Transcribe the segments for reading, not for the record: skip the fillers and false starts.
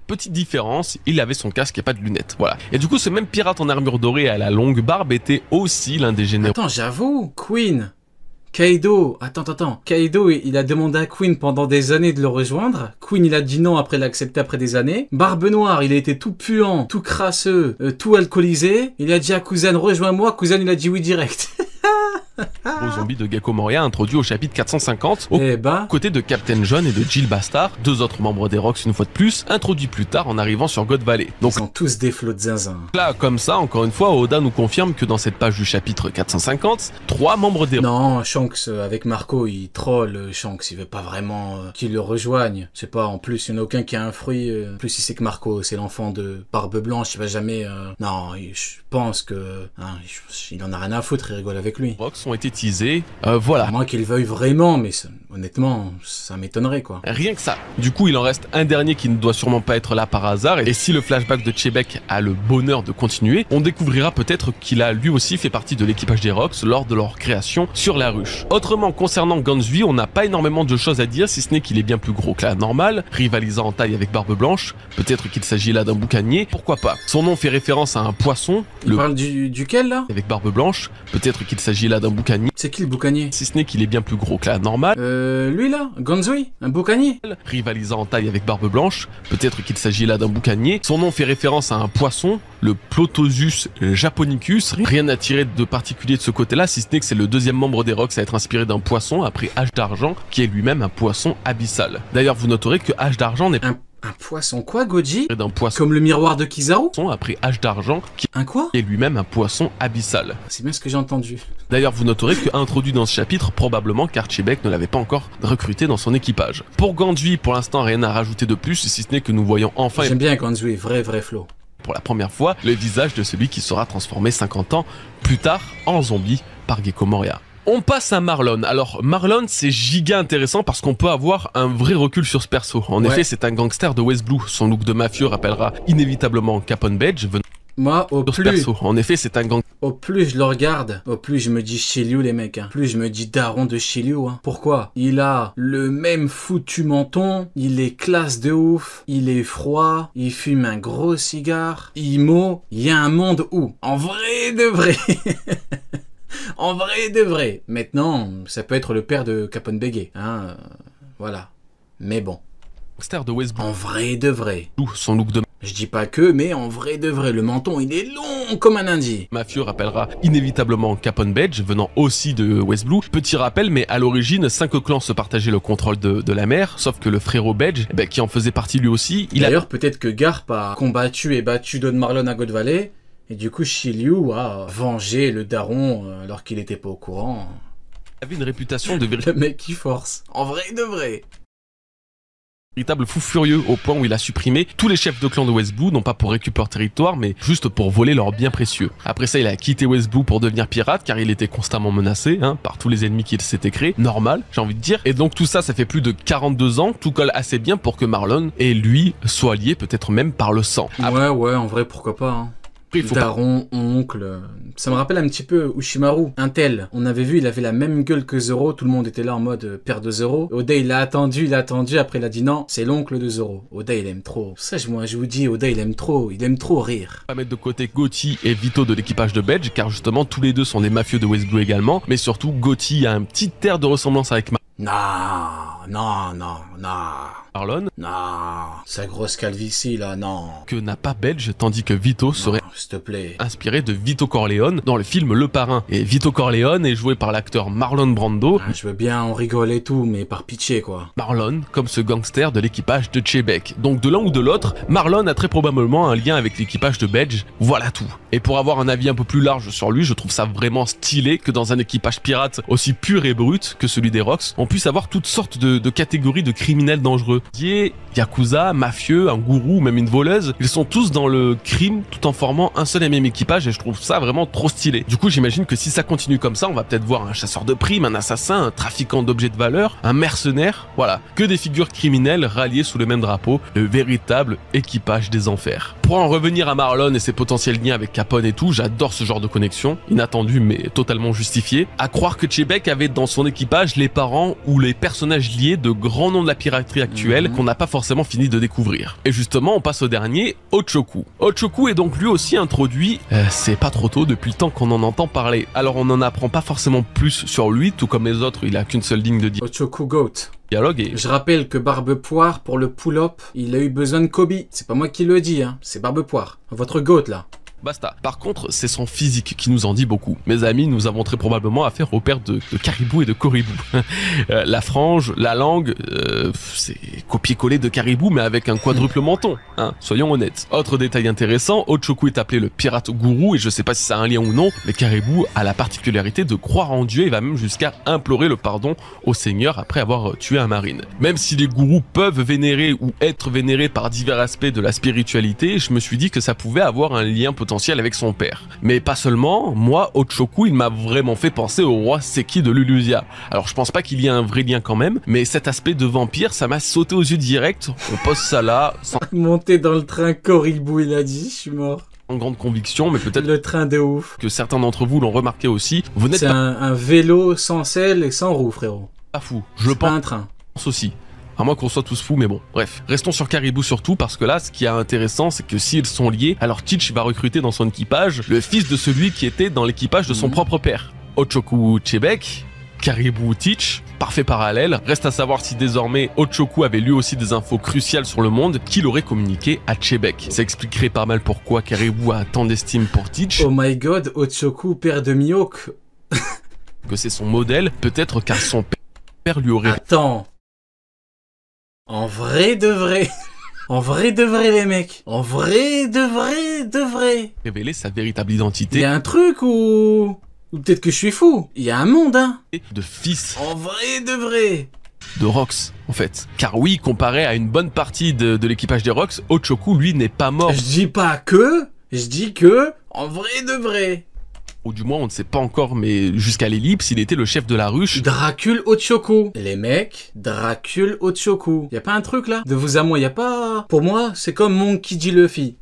petite différence, il avait son casque et pas de lunettes, voilà. Et du coup, ce même pirate en armure dorée à la longue barbe était aussi l'un des généraux. Attends, j'avoue, Queen, Kaido, attends, Kaido, il a demandé à Queen pendant des années de le rejoindre. Queen, il a dit non après l'accepter après des années. Barbe Noire, il a été tout puant, tout crasseux, tout alcoolisé. Il a dit à Kuzen, rejoins-moi. Kuzen, il a dit oui direct. Aux zombies de Gecko Moria introduit au chapitre 450 aux côtés de Captain John et de Jill Bastard, deux autres membres des Rocks une fois de plus, introduits plus tard en arrivant sur God Valley. Donc ils sont tous des flots de zinzin. Là, comme ça, encore une fois, Oda nous confirme que dans cette page du chapitre 450, 3 membres des... Non, Shanks, avec Marco, il troll, Shanks, il veut pas vraiment qu'il le rejoigne. C'est pas, en plus, il n'y en a aucun qui a un fruit. En plus, il sait que Marco, c'est l'enfant de Barbe Blanche, il va jamais... Non, je pense que... Hein, il en a rien à foutre, il rigole avec lui. Rocks ont été teasés, voilà. À moins qu'il veuille vraiment, mais honnêtement, ça m'étonnerait, quoi. Rien que ça. Du coup, il en reste un dernier qui ne doit sûrement pas être là par hasard, et si le flashback de Chebek a le bonheur de continuer, on découvrira peut-être qu'il a lui aussi fait partie de l'équipage des Rocks lors de leur création sur la ruche. Autrement, concernant Gansui, on n'a pas énormément de choses à dire, si ce n'est qu'il est bien plus gros que la normale, rivalisant en taille avec Barbe Blanche, peut-être qu'il s'agit là d'un boucanier, pourquoi pas. Son nom fait référence à un poisson. Il parle duquel, là? Avec Barbe Blanche, peut-être qu'il s'agit là d'un boucanier. C'est qui le boucanier? Si ce n'est qu'il est bien plus gros que la normale. Lui là, Gansui, un boucanier. Rivalisant en taille avec Barbe Blanche, peut-être qu'il s'agit là d'un boucanier. Son nom fait référence à un poisson, le Plotosus japonicus. Rien à tirer de particulier de ce côté-là, si ce n'est que c'est le deuxième membre des Rocks à être inspiré d'un poisson après H d'argent, qui est lui-même un poisson abyssal. D'ailleurs, vous noterez que H d'argent n'est Un poisson quoi, Goji? d'un poisson comme le miroir de Kizaru? Après H d'argent, qui un quoi? est lui-même un poisson abyssal. C'est bien ce que j'ai entendu. D'ailleurs, vous noterez que introduit dans ce chapitre, probablement car Chebek ne l'avait pas encore recruté dans son équipage. Pour Gansui, pour l'instant, rien à rajouter de plus, si ce n'est que nous voyons enfin... J'aime bien Gansui, vrai flow. Pour la première fois, le visage de celui qui sera transformé 50 ans plus tard en zombie par Gecko Moria. On passe à Marlon. Alors Marlon, c'est giga intéressant parce qu'on peut avoir un vrai recul sur ce perso. En effet, c'est un gangster de West Blue. Son look de mafieux rappellera inévitablement Capone Badge. Moi, au plus... perso. En effet, c'est un gang... Au plus je le regarde, au plus je me dis Shiryu les mecs. Hein. Plus je me dis daron de Shiryu. Hein. Pourquoi? Il a le même foutu menton, il est classe de ouf, il est froid, il fume un gros cigare, il y a un monde où, en vrai de vrai... En vrai de vrai. Maintenant, ça peut être le père de Capone Bégué, hein, voilà. Mais bon. Gangster de West Blue. En vrai de vrai. Son look de... Je dis pas que, mais en vrai de vrai, le menton, il est long comme un indie. Mafieux rappellera inévitablement Capone Badge, venant aussi de West Blue. Petit rappel, mais à l'origine, 5 clans se partageaient le contrôle de la mer, sauf que le frérot Badge, qui en faisait partie lui aussi... D'ailleurs, peut-être que Garp a combattu et battu Don Marlon à God Valley, et du coup, Shiryu a vengé le daron alors qu'il était pas au courant. Il avait une réputation de Le mec qui force. En vrai de vrai. Véritable fou furieux au point où il a supprimé tous les chefs de clan de West Blue, non pas pour récupérer leur territoire, mais juste pour voler leurs biens précieux. Après ça, il a quitté West Blue pour devenir pirate, car il était constamment menacé par tous les ennemis qu'il s'était créés. Normal, j'ai envie de dire. Et donc tout ça, ça fait plus de 42 ans, tout colle assez bien pour que Marlon et lui soient liés, peut-être même par le sang. Ouais, en vrai, pourquoi pas, hein. Daron, oncle, ça me rappelle un petit peu Ushimaru, un tel. On avait vu, il avait la même gueule que Zoro, tout le monde était là en mode père de Zoro. Oda il a attendu, après il a dit non, c'est l'oncle de Zoro. Oda il aime trop. Ça, moi je vous dis, Oda il aime trop rire. On va mettre de côté Gotti et Vito de l'équipage de Badge, car justement tous les deux sont des mafieux de West Blue également, mais surtout Gotti a un petit air de ressemblance avec Marlon. Non, sa grosse calvitie là, non. Que n'a pas Badge, tandis que Vito serait s'il te plaît, inspiré de Vito Corleone dans le film Le Parrain. Et Vito Corleone est joué par l'acteur Marlon Brando. Je veux bien, on rigole et tout, mais par pitié quoi. Marlon, comme ce gangster de l'équipage de Chebek. Donc de l'un ou de l'autre, Marlon a très probablement un lien avec l'équipage de Badge. Voilà tout. Et pour avoir un avis un peu plus large sur lui, je trouve ça vraiment stylé que dans un équipage pirate aussi pur et brut que celui des Rocks, on puisse avoir toutes sortes de catégories de criminels dangereux. Yakuza, mafieux, un gourou, même une voleuse, ils sont tous dans le crime tout en formant un seul et même équipage et je trouve ça vraiment trop stylé. Du coup, j'imagine que si ça continue comme ça, on va peut-être voir un chasseur de primes, un assassin, un trafiquant d'objets de valeur, un mercenaire, voilà, que des figures criminelles ralliées sous le même drapeau, le véritable équipage des enfers. Pour en revenir à Marlon et ses potentiels liens avec Capone et tout, j'adore ce genre de connexion, inattendu mais totalement justifié. À croire que Chebek avait dans son équipage les parents ou les personnages liés lié de grands noms de la piraterie actuelle qu'on n'a pas forcément fini de découvrir. Et justement, on passe au dernier, Ochoku. Ochoku est donc lui aussi introduit, c'est pas trop tôt depuis le temps qu'on en entend parler. Alors on n'en apprend pas forcément plus sur lui, tout comme les autres, il a qu'une seule ligne de Ochoku Goat. dialogue et... Je rappelle que Barbepoire, pour le pull-up, il a eu besoin de Kobe. C'est pas moi qui le dis, hein. C'est Barbepoire. Votre goat, là. Basta. Par contre, c'est son physique qui nous en dit beaucoup. Mes amis, nous avons très probablement affaire au père de Caribou et de Coribou. La frange, la langue, c'est copier-coller de Caribou, mais avec un quadruple menton, hein, soyons honnêtes. Autre détail intéressant, Ochoku est appelé le pirate gourou, et je sais pas si ça a un lien ou non, mais Caribou a la particularité de croire en Dieu et va même jusqu'à implorer le pardon au Seigneur après avoir tué un marine. Même si les gourous peuvent vénérer ou être vénérés par divers aspects de la spiritualité, je me suis dit que ça pouvait avoir un lien potentiel avec son père. Mais pas seulement, moi, Ochoku, il m'a vraiment fait penser au roi Seki de Lulusia. Alors je pense pas qu'il y ait un vrai lien quand même, mais cet aspect de vampire, ça m'a sauté aux yeux direct. On pose ça là, sans Monter dans le train Coribou, il a dit, je suis mort. grande conviction, mais peut-être Le train de ouf. que certains d'entre vous l'ont remarqué aussi. Vous n'êtes C'est un vélo sans selle et sans roue, frérot. pas fou. Je C'est pas pense un train. aussi. À moins qu'on soit tous fous, mais bon, bref. Restons sur Caribou surtout, parce que là, ce qui est intéressant, c'est que s'ils sont liés, alors Teach va recruter dans son équipage le fils de celui qui était dans l'équipage de son propre père. Ochoku Chebek, Caribou Teach, parfait parallèle. Reste à savoir si désormais Ochoku avait lui aussi des infos cruciales sur le monde qu'il aurait communiqué à Chebek. Ça expliquerait pas mal pourquoi Caribou a tant d'estime pour Teach, Oh my god, Ochoku, père de Mihawk. que c'est son modèle, peut-être car son père lui aurait Attends. En vrai de vrai. En vrai de vrai, les mecs. En vrai de vrai. révélé sa véritable Il y identité a un truc ou peut-être que je suis fou. Il y a un monde, hein. de fils En vrai de vrai. de Rox, en fait. Car oui, comparé à une bonne partie de l'équipage des Rox, Ochoku, lui, n'est pas mort. Je dis pas que, je dis que, en vrai de vrai. Ou du moins, on ne sait pas encore, mais jusqu'à l'ellipse, il était le chef de la ruche. Dracul Ochoku. Les mecs, Dracul Ochoku. Y a pas un truc là? De vous à moi, y a pas... Pour moi, c'est comme Monkey D. Luffy.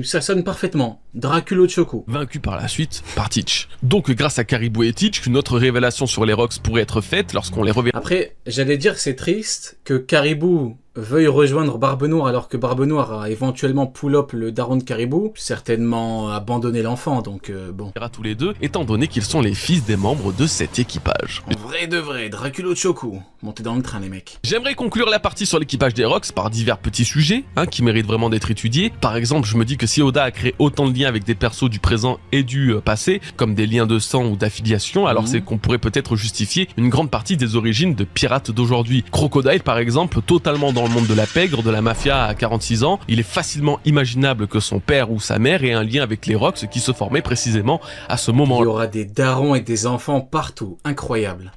Ça sonne parfaitement. Dracul Ochoku. Vaincu par la suite par Teach. Donc, grâce à Caribou et Teach, qu'une autre révélation sur les Rox pourrait être faite lorsqu'on les reverra. Après, j'allais dire que c'est triste que Caribou veuille rejoindre Barbe Noire alors que Barbe Noire a éventuellement pull-up le daron de Caribou, certainement abandonné l'enfant, donc bon. Tous les deux, étant donné qu'ils sont les fils des membres de cet équipage. En vrai de vrai, Dracul Ochoku. Montez dans le train, les mecs. J'aimerais conclure la partie sur l'équipage des Rox par divers petits sujets, qui méritent vraiment d'être étudiés. Par exemple, je me dis que si Oda a créé autant de liens avec des persos du présent et du passé, comme des liens de sang ou d'affiliation, alors c'est qu'on pourrait peut-être justifier une grande partie des origines de pirates d'aujourd'hui. Crocodile, par exemple, totalement dans le monde de la pègre, de la mafia à 46 ans, il est facilement imaginable que son père ou sa mère ait un lien avec les Rox qui se formaient précisément à ce Il y moment-là. aura des darons et des enfants partout. Incroyable.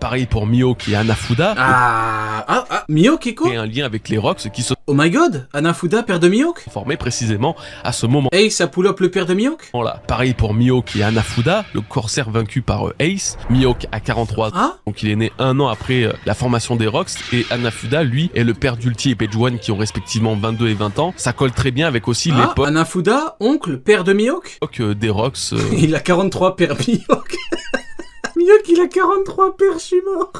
Pareil pour Mihawk et Hanafuda, Mihawk et quoi? et un lien avec les Rox qui se Oh my god, Hanafuda, père de Mihawk? formaient précisément à ce moment. Ace a pull-up le père de Mihawk? Là, pareil pour Mihawk et Hanafuda, le corsaire vaincu par Ace. Mihawk a 43 ans, Ah? donc il est né un an après la formation des Rox, et Hanafuda, lui, est le père d'Ulti et Page One qui ont respectivement 22 et 20 ans. Ça colle très bien avec aussi l'époque Hanafuda, oncle, père de Mihawk? des Rox. Il a 43 pères Mihawk. Mihawk, il a 43 pères, je suis mort.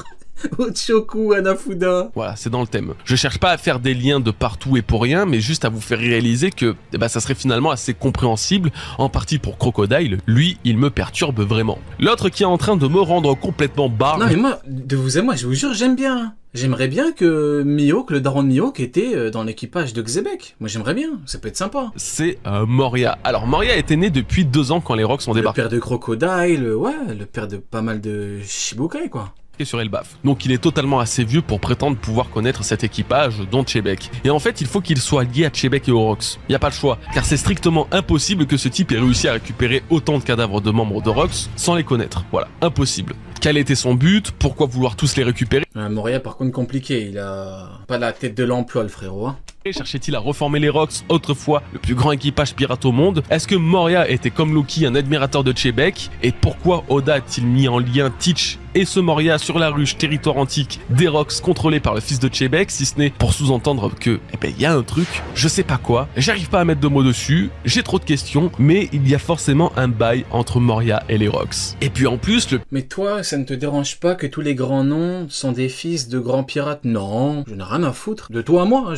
Ochoku, Hanafuda. Voilà, c'est dans le thème. Je cherche pas à faire des liens de partout et pour rien, mais juste à vous faire réaliser que ça serait finalement assez compréhensible, en partie pour Crocodile. Lui, il me perturbe vraiment. L'autre qui est en train de me rendre complètement barre. Non mais moi, de vous à moi, je vous jure, j'aime bien. J'aimerais bien que Mihawk, le daron de Mihawk, était dans l'équipage de Xebec. Moi j'aimerais bien, ça peut être sympa. C'est Moria. Alors Moria était né depuis 2 ans quand les Rox ont Le débarqué père de Crocodile, ouais, le père de pas mal de Shibukai, quoi. sur Elbaf. Donc il est totalement assez vieux pour prétendre pouvoir connaître cet équipage, dont Chebek. Et en fait, il faut qu'il soit lié à Chebek et aux Rox. Y a pas le choix, car c'est strictement impossible que ce type ait réussi à récupérer autant de cadavres de membres de Rox sans les connaître. Voilà, impossible. Quel était son but? Pourquoi vouloir tous les récupérer? Moria, par contre, compliqué. Il a pas la tête de l'emploi, le frérot. Hein. Cherchait-il à reformer les Rocks, autrefois le plus grand équipage pirate au monde? Est-ce que Moria était comme Loki un admirateur de Chebec? Et pourquoi Oda a-t-il mis en lien Teach et ce Moria sur la ruche, territoire antique des Rocks contrôlé par le fils de Chebec, si ce n'est pour sous-entendre que, il y a un truc, je sais pas quoi, j'arrive pas à mettre de mots dessus, j'ai trop de questions, mais il y a forcément un bail entre Moria et les Rocks. Et puis en plus, Mais toi, ça ne te dérange pas que tous les grands noms sont des fils de grands pirates? Non, je n'ai rien à foutre. De toi à moi,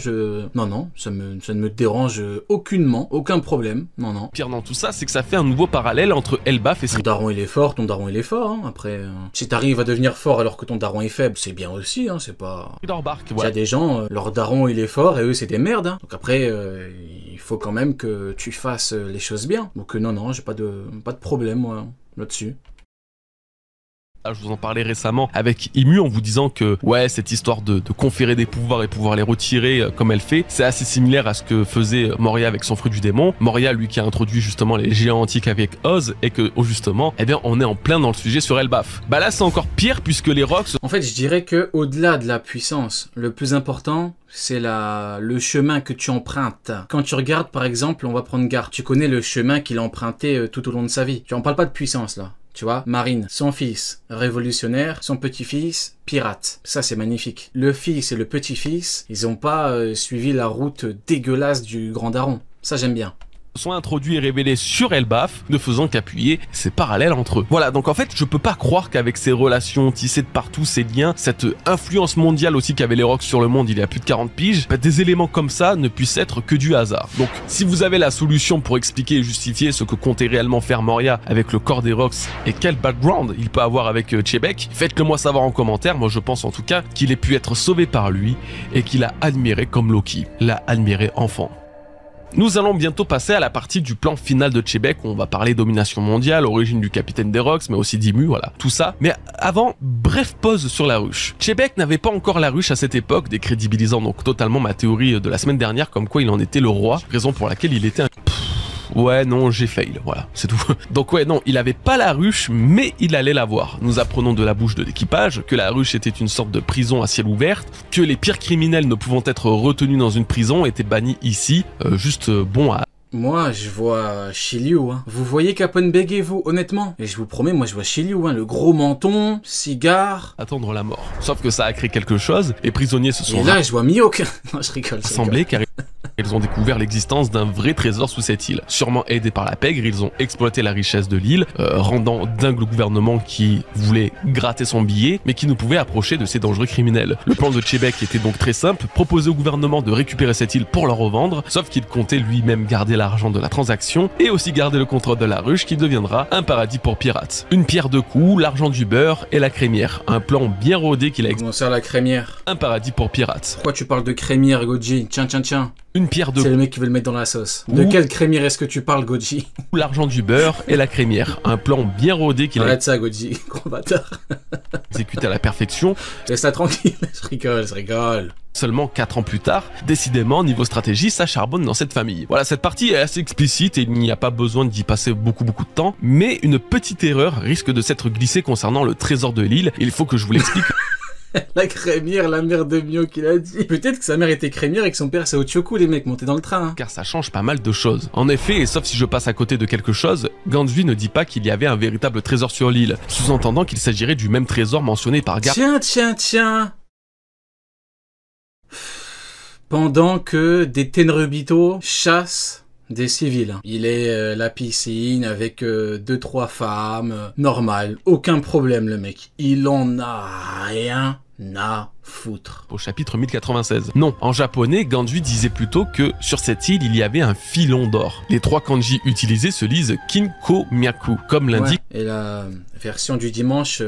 Non, ça ne me dérange aucunement, aucun problème, non. Pire dans tout ça, c'est que ça fait un nouveau parallèle entre Elbaf et Ton daron il est fort, hein. Après, si t'arrives à devenir fort alors que ton daron est faible, c'est bien aussi, hein, c'est pas... Bark, Il y a des gens, leur daron il est fort et eux c'est des merdes, hein. Donc après, il faut quand même que tu fasses les choses bien. Donc non, j'ai pas de problème, moi, là-dessus. Je vous en parlais récemment avec Imu en vous disant que cette histoire de conférer des pouvoirs et pouvoir les retirer comme elle fait, c'est assez similaire à ce que faisait Moria avec son fruit du démon. Moria, lui qui a introduit justement les géants antiques avec Oz, et que justement, on est en plein dans le sujet sur Elbaf. Là c'est encore pire puisque les Rocks... En fait, je dirais que au-delà de la puissance, le plus important, c'est le chemin que tu empruntes. Quand tu regardes, par exemple, on va prendre garde, tu connais le chemin qu'il a emprunté tout au long de sa vie. Tu en parles pas de puissance, là. Tu vois, Marine, son fils, révolutionnaire, son petit-fils, pirate. Ça, c'est magnifique. Le fils et le petit-fils, ils ont pas suivi la route dégueulasse du grand daron. Ça, j'aime bien. Sont introduits et révélés sur Elbaf, ne faisant qu'appuyer ces parallèles entre eux. Voilà, donc en fait, je peux pas croire qu'avec ces relations tissées de partout, ces liens, cette influence mondiale aussi qu'avaient les Rocks sur le monde il y a plus de 40 piges, des éléments comme ça ne puissent être que du hasard. Donc, si vous avez la solution pour expliquer et justifier ce que comptait réellement faire Moria avec le corps des Rocks et quel background il peut avoir avec Chebec, faites-le moi savoir en commentaire. Moi, je pense en tout cas qu'il ait pu être sauvé par lui et qu'il a admiré comme Loki l'a admiré enfant. Nous allons bientôt passer à la partie du plan final de Chebec où on va parler domination mondiale, origine du capitaine des Rocks, mais aussi d'Imu, voilà, tout ça. Mais avant, bref pause sur la ruche. Chebec n'avait pas encore la ruche à cette époque, décrédibilisant donc totalement ma théorie de la semaine dernière comme quoi il en était le roi, raison pour laquelle il était un... Ouais, non, j'ai fail, voilà, c'est tout. Donc non, il avait pas la ruche, mais il allait l'avoir. Nous apprenons de la bouche de l'équipage que la ruche était une sorte de prison à ciel ouvert, que les pires criminels ne pouvant être retenus dans une prison étaient bannis ici, bon à... Moi, je vois Shiryu, hein. Vous voyez Capone Bege, vous, honnêtement? Et je vous promets, moi, je vois Shiryu, hein. Le gros menton, cigare... Attendre la mort. Sauf que ça a créé quelque chose, les prisonniers se sont... Et là, je vois Mihawk. Non, je rigole. Rassemblés, car ils ont découvert l'existence d'un vrai trésor sous cette île. Sûrement aidés par la pègre, ils ont exploité la richesse de l'île, rendant dingue le gouvernement qui voulait gratter son billet, mais qui ne pouvait approcher de ces dangereux criminels. Le plan de Chebec était donc très simple, proposer au gouvernement de récupérer cette île pour la revendre, sauf qu'il comptait lui-même garder l'argent de la transaction, et aussi garder le contrôle de la ruche qui deviendra un paradis pour pirates. Une pierre deux coups, l'argent du beurre et la crémière. Un plan bien rodé qu'il a... Comment ça, la crémière? Un paradis pour pirates. Pourquoi tu parles de crémière, Goji? Tiens. Une pierre de... C'est le mec qui veut le mettre dans la sauce. De quelle crémière est-ce que tu parles, Goji? L'argent du beurre et la crémière. Un plan bien rodé qu'il a... Arrête ça, Goji, gros bâtard. Exécuté à la perfection. Laisse-la tranquille, je rigole. Seulement 4 ans plus tard, décidément, niveau stratégie, ça charbonne dans cette famille. Voilà, cette partie est assez explicite et il n'y a pas besoin d'y passer beaucoup de temps, mais une petite erreur risque de s'être glissée concernant le trésor de l'île. Il faut que je vous l'explique. La crémière, la mère de Mio qu'il a dit. Peut-être que sa mère était crémière et que son père c'est Ochoku, les mecs, montez dans le train. Hein. Car ça change pas mal de choses. En effet, et sauf si je passe à côté de quelque chose, Gansui ne dit pas qu'il y avait un véritable trésor sur l'île, sous-entendant qu'il s'agirait du même trésor mentionné par Gar... Tiens. Pendant que des Tenryubito chassent des civils. Il est la piscine avec 2-3 femmes, normal, aucun problème le mec. Il en a rien à foutre. Au chapitre 1096. Non, en japonais, Gansui disait plutôt que sur cette île, il y avait un filon d'or. Les 3 kanji utilisés se lisent Kinko Myaku, comme l'indique... Ouais, et la version du dimanche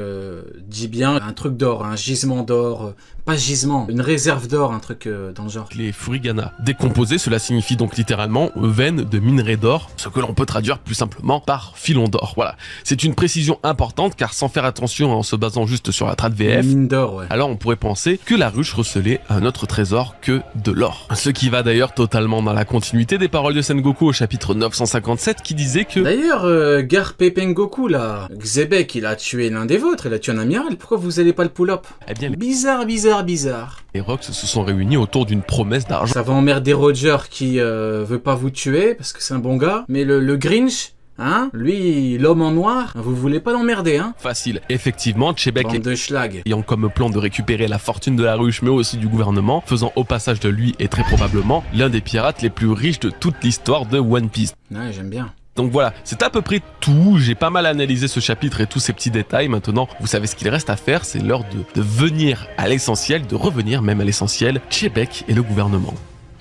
dit bien un truc d'or, un gisement d'or, pas gisement, une réserve d'or, un truc dans le genre. Les furigana. Décomposé, cela signifie donc littéralement veine de minerai d'or, ce que l'on peut traduire plus simplement par filon d'or. Voilà. C'est une précision importante car sans faire attention en se basant juste sur la trad VF, mine d'or, ouais. Alors on pourrait penser pensait que la ruche recelait un autre trésor que de l'or. Ce qui va d'ailleurs totalement dans la continuité des paroles de Sengoku au chapitre 957 qui disait que... D'ailleurs, Garp et Pengoku là, Xebec il a tué l'un des vôtres, il a tué un amiral, pourquoi vous allez pas le pull-up? Eh bien, Bizarre, bizarre, bizarre. les Rocks se sont réunis autour d'une promesse d'argent. Ça va emmerder Roger qui veut pas vous tuer parce que c'est un bon gars, mais le Grinch... Hein? Lui, l'homme en noir, vous voulez pas l'emmerder, hein? Facile. Effectivement, Chebek Bande de schlag. ayant comme plan de récupérer la fortune de la ruche mais aussi du gouvernement, faisant au passage de lui et très probablement l'un des pirates les plus riches de toute l'histoire de One Piece. Ouais, j'aime bien. Donc voilà, c'est à peu près tout, j'ai pas mal analysé ce chapitre et tous ces petits détails, maintenant vous savez ce qu'il reste à faire, c'est l'heure de venir à l'essentiel, de revenir même à l'essentiel, Chebek et le gouvernement.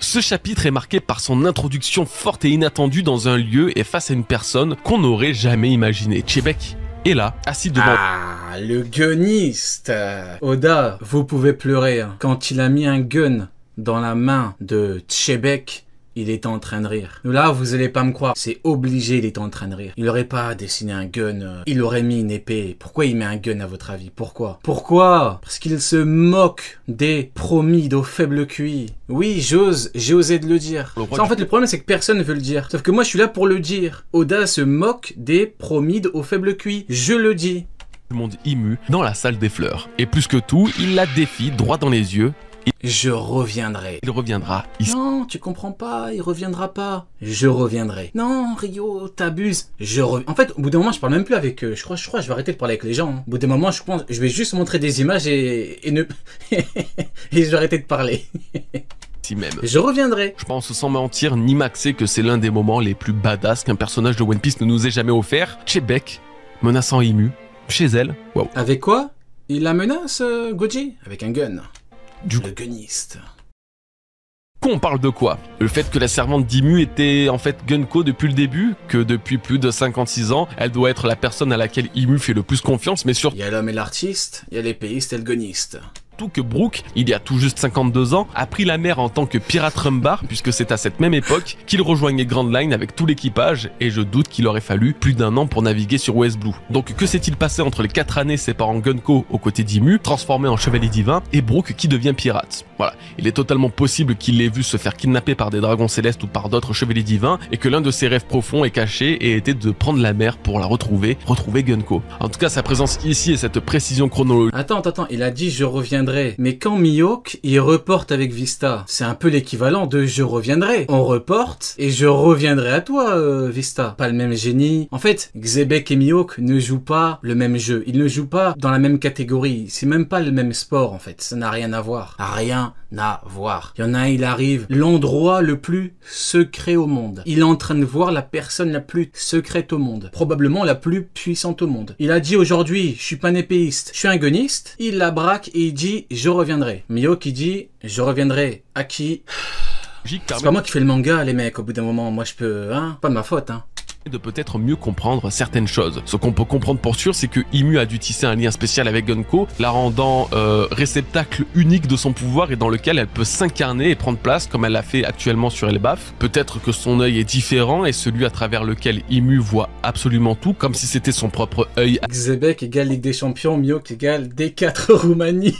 Ce chapitre est marqué par son introduction forte et inattendue dans un lieu et face à une personne qu'on n'aurait jamais imaginée. Chebek est là, assis devant... Ah, le guniste. Oda, vous pouvez pleurer. Hein. Quand il a mis un gun dans la main de Chebek, il était en train de rire. Là, vous allez pas me croire. C'est obligé, il était en train de rire. Il aurait pas dessiné un gun. Il aurait mis une épée. Pourquoi il met un gun à votre avis? Pourquoi? Pourquoi? Parce qu'il se moque des promides au faible QI. Oui, j'ai osé de le dire. Ça, en fait, le problème, c'est que personne ne veut le dire. Sauf que moi, je suis là pour le dire. Oda se moque des promides au faible QI. Je le dis. Le monde Imu dans la salle des fleurs. Et plus que tout, il la défie droit dans les yeux. Je reviendrai. Il reviendra. Non, tu comprends pas, il reviendra pas. Je reviendrai. Non, Rio, t'abuses. En fait, au bout d'un moment, je parle même plus avec eux. Je crois que je vais arrêter de parler avec les gens. Hein. Au bout d'un moment, je vais juste montrer des images et ne... et je vais arrêter de parler. Si même. Je reviendrai. Je pense sans mentir ni maxer que c'est l'un des moments les plus badass qu'un personnage de One Piece ne nous ait jamais offert. Chebek, menaçant Imu, chez elle. Wow. Avec quoi? Il la menace, Goji? Avec un gun. Le guniste. On parle de quoi? Le fait que la servante d'Imu était en fait Gunko depuis le début, que depuis plus de 56 ans, elle doit être la personne à laquelle Imu fait le plus confiance, mais surtout... Il y a l'homme et l'artiste, il y a l'épéiste et le guniste. Que Brook, il y a tout juste 52 ans, a pris la mer en tant que pirate rumbar, puisque c'est à cette même époque qu'il rejoignait Grand Line avec tout l'équipage, et je doute qu'il aurait fallu plus d'1 an pour naviguer sur West Blue. Donc que s'est-il passé entre les 4 années séparant Gunko aux côtés d'Imu, transformé en chevalier divin, et Brook qui devient pirate? Voilà, il est totalement possible qu'il l'ait vu se faire kidnapper par des dragons célestes ou par d'autres chevaliers divins, et que l'un de ses rêves profonds est caché et était de prendre la mer pour la retrouver Gunko. En tout cas, sa présence ici et cette précision chronologique... Attends, il a dit je reviendrai. Mais quand Mihawk, il reporte avec Vista, c'est un peu l'équivalent de je reviendrai. On reporte et je reviendrai à toi, Vista. Pas le même génie. En fait, Xebec et Mihawk ne jouent pas le même jeu. Ils ne jouent pas dans la même catégorie. C'est même pas le même sport, en fait. Ça n'a rien à voir. Rien à voir. Il y en a un, il arrive l'endroit le plus secret au monde. Il est en train de voir la personne la plus secrète au monde. Probablement la plus puissante au monde. Il a dit aujourd'hui, je suis pas un épéiste, je suis un guniste. Il la braque et il dit je reviendrai. Mihawk qui dit je reviendrai. À qui? C'est pas moi qui fais le manga, les mecs. Au bout d'un moment, moi je peux, hein, pas de ma faute, hein. De peut-être mieux comprendre certaines choses. Ce qu'on peut comprendre pour sûr, c'est que Imu a dû tisser un lien spécial avec Gunko, la rendant réceptacle unique de son pouvoir et dans lequel elle peut s'incarner et prendre place comme elle l'a fait actuellement sur Elbaf. Peut-être que son œil est différent et celui à travers lequel Imu voit absolument tout, comme si c'était son propre œil. Xebec égale Ligue des Champions, Mihawk égale D4 Roumanie.